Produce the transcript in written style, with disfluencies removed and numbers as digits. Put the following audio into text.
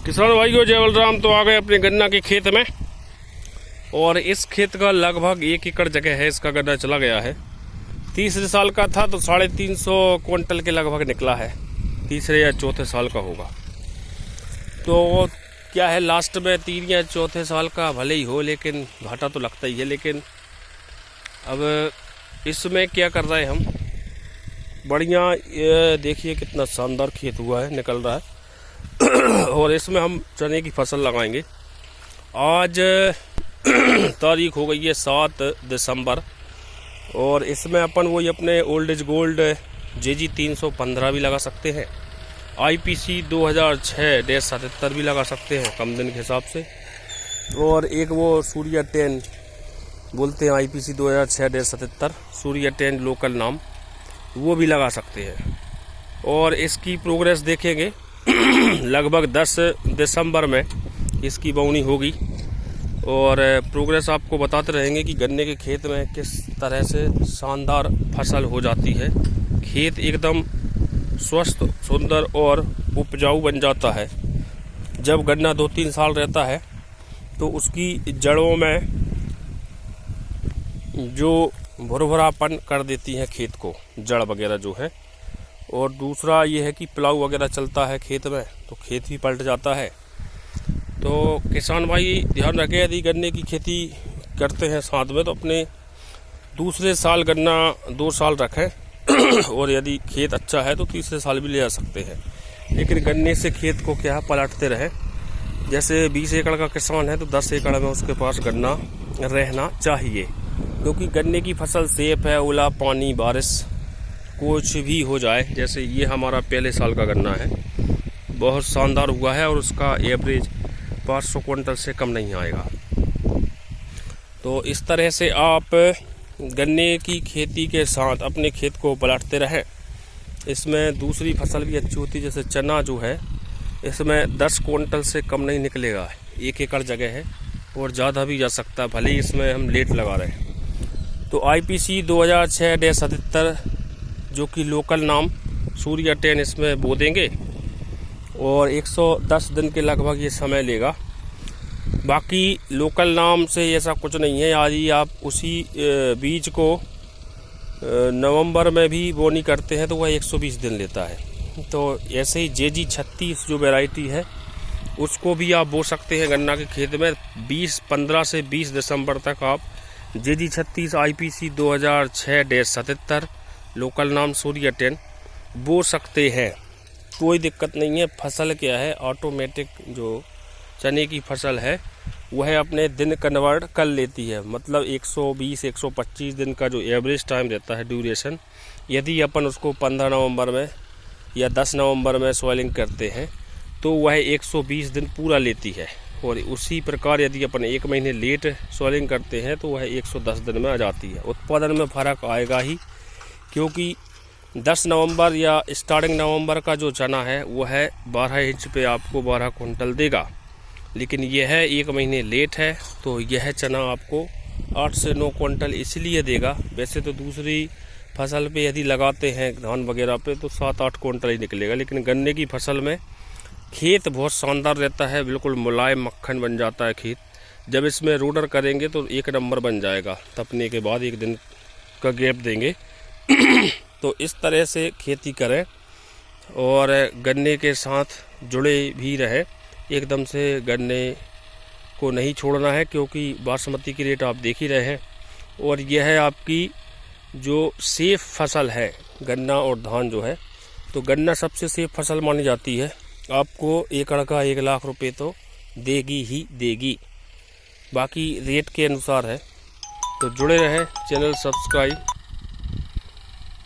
किसान भाइयों जय बलराम। तो आ गए अपने गन्ना के खेत में और इस खेत का लगभग 1 एकड़ जगह है। इसका गन्ना चला गया है। तीसरे साल का था तो 350 क्विंटल के लगभग निकला है। तीसरे या चौथे साल का होगा। तो क्या है, लास्ट में 3 या चौथे साल का भले ही हो लेकिन घाटा तो लगता ही है। लेकिन अब इसमें क्या कर रहे हैं हम, बढ़िया ये देखिए कितना शानदार खेत हुआ है, निकल रहा है। और इसमें हम चने की फसल लगाएंगे। आज तारीख हो गई है 7 दिसंबर और इसमें अपन वही अपने ओल्ड इज गोल्ड JG 315 भी लगा सकते हैं। IPC 2006-77 भी लगा सकते हैं कम दिन के हिसाब से। और एक वो सूर्या 10 बोलते हैं, IPC 2006-77 सूर्या 10 लोकल नाम, वो भी लगा सकते हैं। और इसकी प्रोग्रेस देखेंगे लगभग 10 दिसंबर में इसकी बोनी होगी और प्रोग्रेस आपको बताते रहेंगे कि गन्ने के खेत में किस तरह से शानदार फसल हो जाती है। खेत एकदम स्वस्थ, सुंदर और उपजाऊ बन जाता है। जब गन्ना 2-3 साल रहता है तो उसकी जड़ों में जो भुरभुरापन कर देती हैं खेत को, जड़ वगैरह जो है। और दूसरा ये है कि प्लाऊ वगैरह चलता है खेत में तो खेत भी पलट जाता है। तो किसान भाई ध्यान रखें, यदि गन्ने की खेती करते हैं साथ में तो अपने दूसरे साल गन्ना 2 साल रखें और यदि खेत अच्छा है तो तीसरे साल भी ले जा सकते हैं। लेकिन गन्ने से खेत को क्या पलटते रहें। जैसे 20 एकड़ का किसान है तो 10 एकड़ में उसके पास गन्ना रहना चाहिए, क्योंकि गन्ने की फसल सेफ है। ओला पानी बारिश कुछ भी हो जाए, जैसे ये हमारा पहले साल का गन्ना है, बहुत शानदार हुआ है और उसका एवरेज 500 क्विंटल से कम नहीं आएगा। तो इस तरह से आप गन्ने की खेती के साथ अपने खेत को पलटते रहें। इसमें दूसरी फसल भी अच्छी होती है, जैसे चना जो है इसमें 10 क्विंटल से कम नहीं निकलेगा। 1 एकड़ जगह है और ज़्यादा भी जा सकता है, भले ही इसमें हम लेट लगा रहे हैं। तो IPC 2006-77 जो कि लोकल नाम सूर्या 10 इसमें बो देंगे और 110 दिन के लगभग ये समय लेगा। बाकी लोकल नाम से ऐसा कुछ नहीं है। आज ही आप उसी बीज को नवंबर में भी बोनी करते हैं तो वह 120 दिन लेता है। तो ऐसे ही JG 36 जो वैरायटी है उसको भी आप बो सकते हैं गन्ना के खेत में। 15 से 20 दिसंबर तक आप JG 36 IPC 2006-77 लोकल नाम सूर्या 10 बो सकते हैं, कोई दिक्कत नहीं है। फसल क्या है, ऑटोमेटिक जो चने की फसल है वह अपने दिन कन्वर्ट कर लेती है। मतलब 120-125 दिन का जो एवरेज टाइम रहता है ड्यूरेशन, यदि अपन उसको 15 नवंबर में या 10 नवंबर में सॉइलिंग करते हैं तो वह 120 दिन पूरा लेती है। और उसी प्रकार यदि अपन 1 महीने लेट सॉइलिंग करते हैं तो वह 110 दिन में आ जाती है। उत्पादन में फर्क आएगा ही, क्योंकि 10 नवंबर या स्टार्टिंग नवंबर का जो चना है वह है 12 इंच पे आपको 12 क्विंटल देगा। लेकिन यह है 1 महीने लेट है तो यह चना आपको 8 से 9 क्विंटल इसलिए देगा। वैसे तो दूसरी फसल पे यदि लगाते हैं धान वगैरह पे तो 7-8 क्विंटल ही निकलेगा। लेकिन गन्ने की फसल में खेत बहुत शानदार रहता है, बिल्कुल मुलायम मक्खन बन जाता है खेत। जब इसमें रोडर करेंगे तो 1 नंबर बन जाएगा। तपने के बाद 1 दिन का गैप देंगे तो इस तरह से खेती करें और गन्ने के साथ जुड़े भी रहें। एकदम से गन्ने को नहीं छोड़ना है, क्योंकि बासमती की रेट आप देख ही रहे हैं। और यह है आपकी जो सेफ फसल है गन्ना और धान जो है। तो गन्ना सबसे सेफ फसल मानी जाती है। आपको एकड़ का 1 लाख रुपए तो देगी ही देगी, बाकी रेट के अनुसार है। तो जुड़े रहें, चैनल सब्सक्राइब